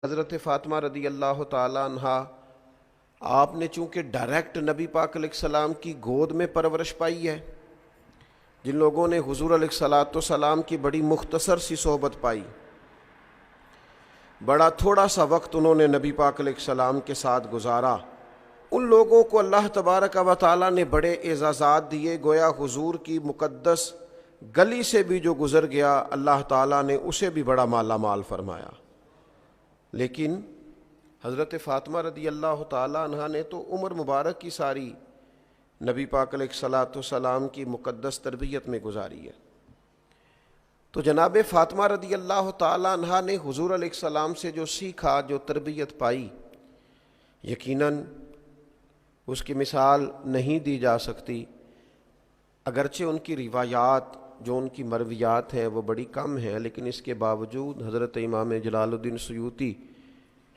حضرت فاطمہ رضی اللہ تعالیٰ عنہا آپ نے چونکہ ڈائریکٹ نبی پاک علیہ السلام کی گود میں پرورش پائی ہے، جن لوگوں نے حضور علیہ الصلاۃ والسلام کی بڑی مختصر سی صحبت پائی، بڑا تھوڑا سا وقت انہوں نے نبی پاک علیہ السلام کے ساتھ گزارا، ان لوگوں کو اللہ تبارک و تعالیٰ نے بڑے اعزازات دیے، گویا حضور کی مقدس گلی سے بھی جو گزر گیا اللہ تعالیٰ نے اسے بھی بڑا مالا مال فرمایا۔ لیکن حضرت فاطمہ رضی اللہ تعالیٰ عنہ نے تو عمر مبارک کی ساری نبی پاک علیہ الصلاۃ والسلام کی مقدس تربیت میں گزاری ہے۔ تو جناب فاطمہ رضی اللہ تعالیٰ عنہ نے حضور علیہ السلام سے جو سیکھا، جو تربیت پائی، یقیناً اس کی مثال نہیں دی جا سکتی، اگرچہ ان کی روایات جو ان کی مرویات ہیں وہ بڑی کم ہیں، لیکن اس کے باوجود حضرت امام جلال الدین سیوطی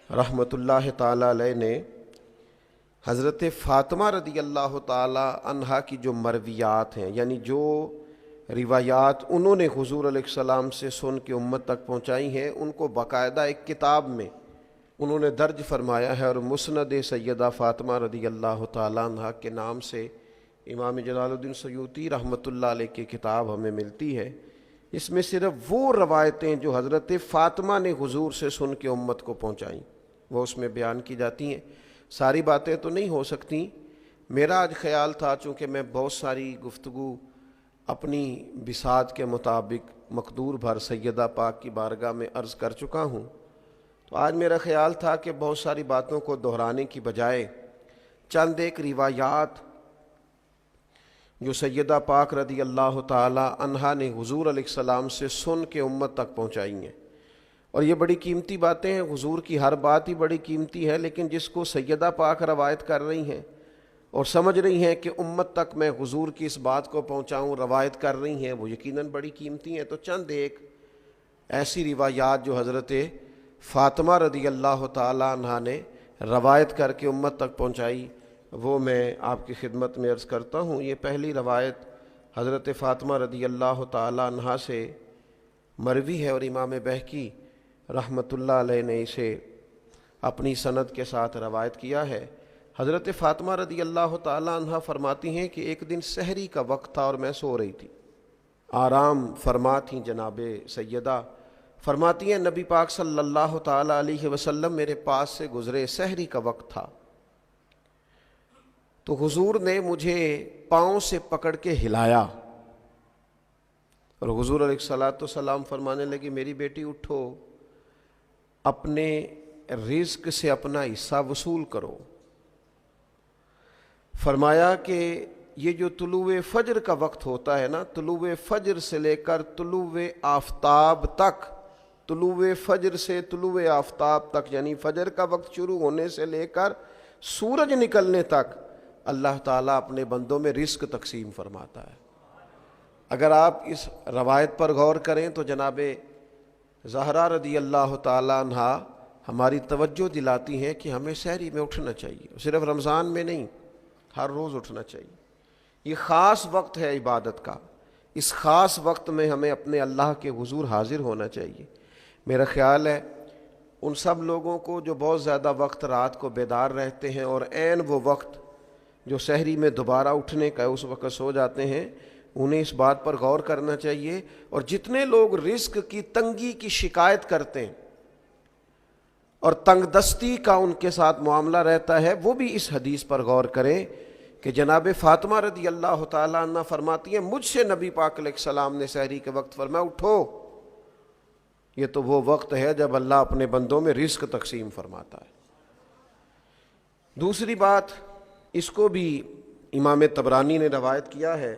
رحمۃ اللہ تعالیٰ علیہ نے حضرت فاطمہ رضی اللہ تعالیٰ عنہا کی جو مرویات ہیں، یعنی جو روایات انہوں نے حضور علیہ السلام سے سن کے امت تک پہنچائی ہیں، ان کو باقاعدہ ایک کتاب میں انہوں نے درج فرمایا ہے، اور مسند سیدہ فاطمہ رضی اللہ تعالیٰ عنہا کے نام سے امام جلال الدین سیوطی رحمۃ اللہ علیہ کی کتاب ہمیں ملتی ہے۔ اس میں صرف وہ روایتیں جو حضرت فاطمہ نے حضور سے سن کے امت کو پہنچائیں وہ اس میں بیان کی جاتی ہیں۔ ساری باتیں تو نہیں ہو سکتی، میرا آج خیال تھا چونکہ میں بہت ساری گفتگو اپنی بساط کے مطابق مقدور بھر سیدہ پاک کی بارگاہ میں عرض کر چکا ہوں، تو آج میرا خیال تھا کہ بہت ساری باتوں کو دہرانے کی بجائے چند ایک روایات جو سیدہ پاک رضی اللہ تعالی عنہا نے حضور علیہ السلام سے سن کے امت تک پہنچائی ہیں، اور یہ بڑی قیمتی باتیں ہیں، حضور کی ہر بات ہی بڑی قیمتی ہے، لیکن جس کو سیدہ پاک روایت کر رہی ہیں اور سمجھ رہی ہیں کہ امت تک میں حضور کی اس بات کو پہنچاؤں، روایت کر رہی ہیں، وہ یقیناً بڑی قیمتی ہیں۔ تو چند ایک ایسی روایات جو حضرت فاطمہ رضی اللہ تعالی عنہا نے روایت کر کے امت تک پہنچائی وہ میں آپ کی خدمت میں عرض کرتا ہوں۔ یہ پہلی روایت حضرت فاطمہ رضی اللہ تعالی عنہا سے مروی ہے، اور امام بہقی رحمۃ اللہ علیہ نے اسے اپنی سند کے ساتھ روایت کیا ہے۔ حضرت فاطمہ رضی اللہ تعالی عنہا فرماتی ہیں کہ ایک دن سحری کا وقت تھا اور میں سو رہی تھی، آرام فرما تھیں جناب سیدہ، فرماتی ہیں نبی پاک صلی اللہ تعالی علیہ وسلم میرے پاس سے گزرے، سحری کا وقت تھا، تو حضور نے مجھے پاؤں سے پکڑ کے ہلایا، اور حضور علیہ الصلاۃ والسلام فرمانے لگے میری بیٹی اٹھو، اپنے رزق سے اپنا حصہ وصول کرو۔ فرمایا کہ یہ جو طلوع فجر کا وقت ہوتا ہے نا، طلوع فجر سے لے کر طلوع آفتاب تک، طلوع فجر سے طلوع آفتاب تک یعنی فجر کا وقت شروع ہونے سے لے کر سورج نکلنے تک اللہ تعالیٰ اپنے بندوں میں رزق تقسیم فرماتا ہے۔ اگر آپ اس روایت پر غور کریں تو جناب زہرا رضی اللہ تعالیٰ عنہا ہماری توجہ دلاتی ہیں کہ ہمیں سحری میں اٹھنا چاہیے، صرف رمضان میں نہیں، ہر روز اٹھنا چاہیے۔ یہ خاص وقت ہے عبادت کا، اس خاص وقت میں ہمیں اپنے اللہ کے حضور حاضر ہونا چاہیے۔ میرا خیال ہے ان سب لوگوں کو جو بہت زیادہ وقت رات کو بیدار رہتے ہیں اور عین وہ وقت جو سحری میں دوبارہ اٹھنے کا اس وقت سو جاتے ہیں، انہیں اس بات پر غور کرنا چاہیے، اور جتنے لوگ رزق کی تنگی کی شکایت کرتے ہیں اور تنگ دستی کا ان کے ساتھ معاملہ رہتا ہے، وہ بھی اس حدیث پر غور کریں کہ جناب فاطمہ رضی اللہ تعالیٰ عنہ فرماتی ہیں مجھ سے نبی پاک علیہ السلام نے سحری کے وقت فرمایا اٹھو، یہ تو وہ وقت ہے جب اللہ اپنے بندوں میں رزق تقسیم فرماتا ہے۔ دوسری بات، اس کو بھی امام طبرانی نے روایت کیا ہے،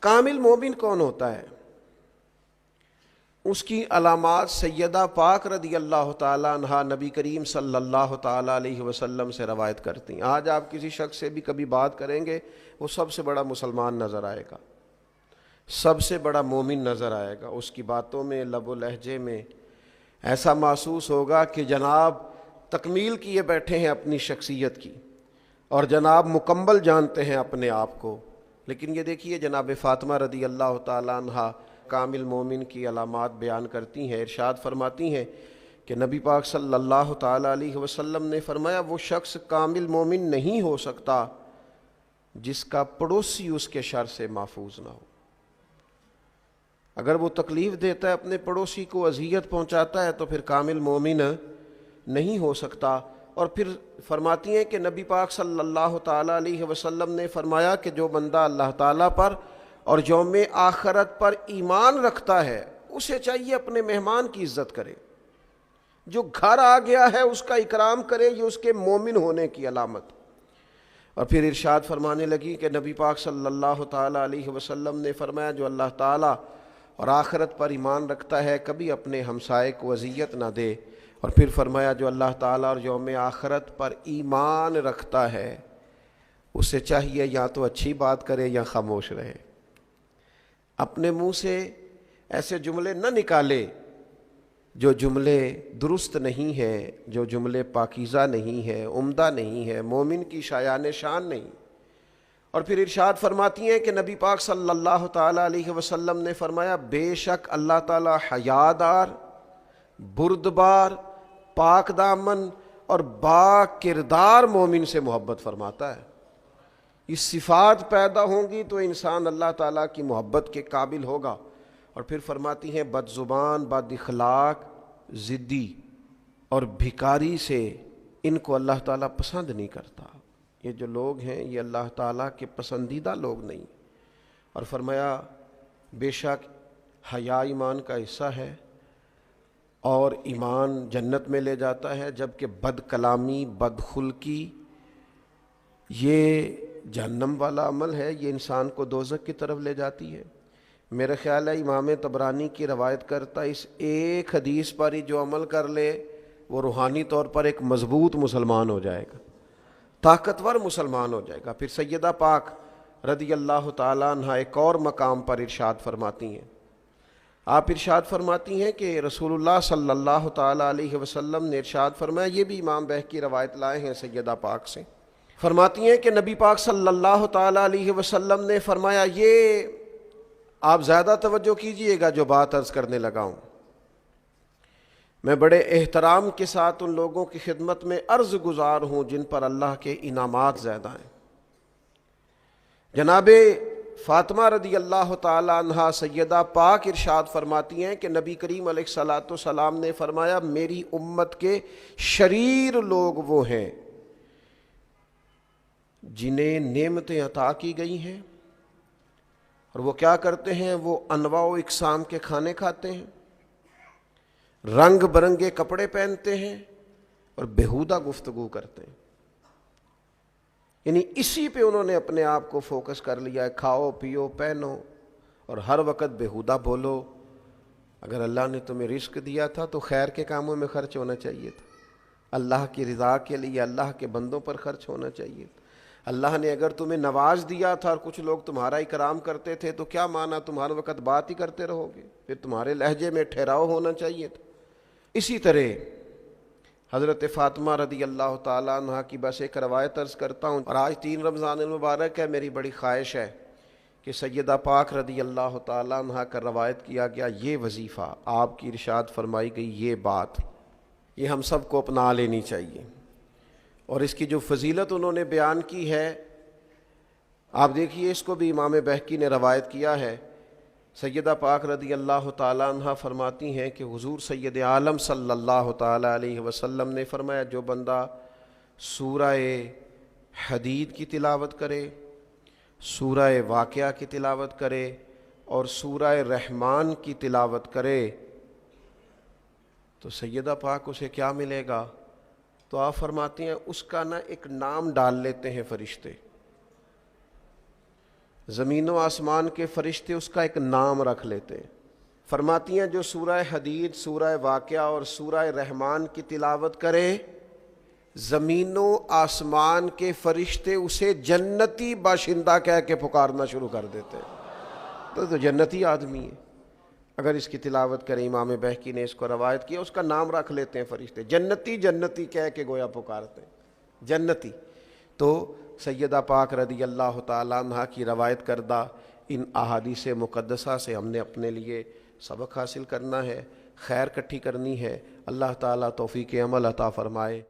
کامل مومن کون ہوتا ہے؟ اس کی علامات سیدہ پاک رضی اللہ تعالی عنہا نبی کریم صلی اللہ تعالی علیہ وسلم سے روایت کرتی ہیں۔ آج آپ کسی شخص سے بھی کبھی بات کریں گے وہ سب سے بڑا مسلمان نظر آئے گا، سب سے بڑا مومن نظر آئے گا، اس کی باتوں میں، لب و لہجے میں ایسا محسوس ہوگا کہ جناب تکمیل کیے بیٹھے ہیں اپنی شخصیت کی، اور جناب مکمل جانتے ہیں اپنے آپ کو۔ لیکن یہ دیکھیے جناب فاطمہ رضی اللہ تعالی عنہا کامل مومن کی علامات بیان کرتی ہیں، ارشاد فرماتی ہیں کہ نبی پاک صلی اللہ تعالیٰ علیہ وسلم نے فرمایا وہ شخص کامل مومن نہیں ہو سکتا جس کا پڑوسی اس کے شر سے محفوظ نہ ہو۔ اگر وہ تکلیف دیتا ہے اپنے پڑوسی کو، اذیت پہنچاتا ہے، تو پھر کامل مومن نہیں ہو سکتا۔ اور پھر فرماتی ہیں کہ نبی پاک صلی اللہ تعالیٰ علیہ وسلم نے فرمایا کہ جو بندہ اللہ تعالیٰ پر اور یوم آخرت پر ایمان رکھتا ہے اسے چاہیے اپنے مہمان کی عزت کرے، جو گھر آ گیا ہے اس کا اکرام کرے، یہ اس کے مومن ہونے کی علامت۔ اور پھر ارشاد فرمانے لگی کہ نبی پاک صلی اللہ تعالیٰ علیہ وسلم نے فرمایا جو اللہ تعالیٰ اور آخرت پر ایمان رکھتا ہے کبھی اپنے ہمسائے کو اذیت نہ دے۔ اور پھر فرمایا جو اللہ تعالیٰ اور یوم آخرت پر ایمان رکھتا ہے اسے چاہیے یا تو اچھی بات کرے یا خاموش رہے، اپنے منہ سے ایسے جملے نہ نکالے جو جملے درست نہیں ہیں، جو جملے پاکیزہ نہیں ہیں، عمدہ نہیں ہیں، مومن کی شایان شان نہیں۔ اور پھر ارشاد فرماتی ہیں کہ نبی پاک صلی اللہ تعالیٰ علیہ وسلم نے فرمایا بے شک اللہ تعالیٰ حیادار، بردبار، پاک دامن اور با کردار مومن سے محبت فرماتا ہے۔ یہ صفات پیدا ہوں گی تو انسان اللہ تعالیٰ کی محبت کے قابل ہوگا۔ اور پھر فرماتی ہیں بد زبان، بد اخلاق، ضدی اور بھکاری سے ان کو اللہ تعالیٰ پسند نہیں کرتا۔ یہ جو لوگ ہیں یہ اللہ تعالیٰ کے پسندیدہ لوگ نہیں۔ اور فرمایا بے شک حیا ایمان کا حصہ ہے اور ایمان جنت میں لے جاتا ہے، جبکہ بد کلامی، بد خلقی یہ جہنم والا عمل ہے، یہ انسان کو دوزخ کی طرف لے جاتی ہے۔ میرا خیال ہے امام طبرانی کی روایت کرتا اس ایک حدیث پر ہی جو عمل کر لے وہ روحانی طور پر ایک مضبوط مسلمان ہو جائے گا، طاقتور مسلمان ہو جائے گا۔ پھر سیدہ پاک رضی اللہ تعالیٰ عنہ ایک اور مقام پر ارشاد فرماتی ہیں، آپ ارشاد فرماتی ہیں کہ رسول اللہ صلی اللہ تعالیٰ علیہ وسلم نے ارشاد فرمایا، یہ بھی امام بہقی روایت لائے ہیں سیدہ پاک سے، فرماتی ہیں کہ نبی پاک صلی اللہ تعالیٰ علیہ وسلم نے فرمایا، یہ آپ زیادہ توجہ کیجئے گا جو بات عرض کرنے لگا ہوں، میں بڑے احترام کے ساتھ ان لوگوں کی خدمت میں عرض گزار ہوں جن پر اللہ کے انعامات زیادہ ہیں۔ جناب فاطمہ رضی اللہ تعالی عنہا سیدہ پاک ارشاد فرماتی ہیں کہ نبی کریم علیہ الصلاۃ والسلام نے فرمایا میری امت کے شریر لوگ وہ ہیں جنہیں نعمتیں عطا کی گئی ہیں اور وہ کیا کرتے ہیں، وہ انواع و اقسام کے کھانے کھاتے ہیں، رنگ برنگے کپڑے پہنتے ہیں اور بیہودہ گفتگو کرتے ہیں۔ یعنی اسی پہ انہوں نے اپنے آپ کو فوکس کر لیا ہے، کھاؤ پیو پہنو اور ہر وقت بیہودہ بولو۔ اگر اللہ نے تمہیں رزق دیا تھا تو خیر کے کاموں میں خرچ ہونا چاہیے تھا، اللہ کی رضا کے لیے اللہ کے بندوں پر خرچ ہونا چاہیے تھا۔ اللہ نے اگر تمہیں نواز دیا تھا اور کچھ لوگ تمہارا اکرام کرتے تھے تو کیا مانا تم ہر وقت بات ہی کرتے رہو گے، پھر تمہارے لہجے میں ٹھہراؤ ہونا چاہیے تھا۔ اسی طرح حضرت فاطمہ رضی اللہ تعالیٰ عنہ کی بس ایک روایت عرض کرتا ہوں، اور آج 3 رمضان المبارک ہے، میری بڑی خواہش ہے کہ سیدہ پاک رضی اللہ تعالیٰ عنہ کا روایت کیا گیا یہ وظیفہ، آپ کی ارشاد فرمائی گئی یہ بات، یہ ہم سب کو اپنا لینی چاہیے۔ اور اس کی جو فضیلت انہوں نے بیان کی ہے، آپ دیکھیے اس کو بھی امام بہقی نے روایت کیا ہے۔ سیدہ پاک رضی اللہ تعالیٰ عنہ فرماتی ہیں کہ حضور سید عالم صلی اللہ تعالیٰ علیہ وسلم نے فرمایا جو بندہ سورہ حدید کی تلاوت کرے، سورہ واقعہ کی تلاوت کرے اور سورہ رحمان کی تلاوت کرے تو سیدہ پاک اسے کیا ملے گا؟ تو آپ فرماتی ہیں اس کا نا ایک نام ڈال لیتے ہیں فرشتے، زمین و آسمان کے فرشتے اس کا ایک نام رکھ لیتے ہیں۔ فرماتی ہیں جو سورہ حدید، سورہ واقعہ اور سورہ رحمان کی تلاوت کرے، زمین و آسمان کے فرشتے اسے جنتی باشندہ کہہ کے پکارنا شروع کر دیتے ہیں۔ تو جنتی آدمی ہے اگر اس کی تلاوت کرے۔ امام بہقی نے اس کو روایت کیا، اس کا نام رکھ لیتے ہیں فرشتے، جنتی جنتی کہہ کے گویا پکارتے ہیں، جنتی۔ تو سیدہ پاک رضی اللہ تعالیٰ عنہ کی روایت کردہ ان احادیث مقدسہ سے ہم نے اپنے لیے سبق حاصل کرنا ہے۔ خیر کٹھی کرنی ہے۔ اللہ تعالیٰ توفیق عمل عطا فرمائے۔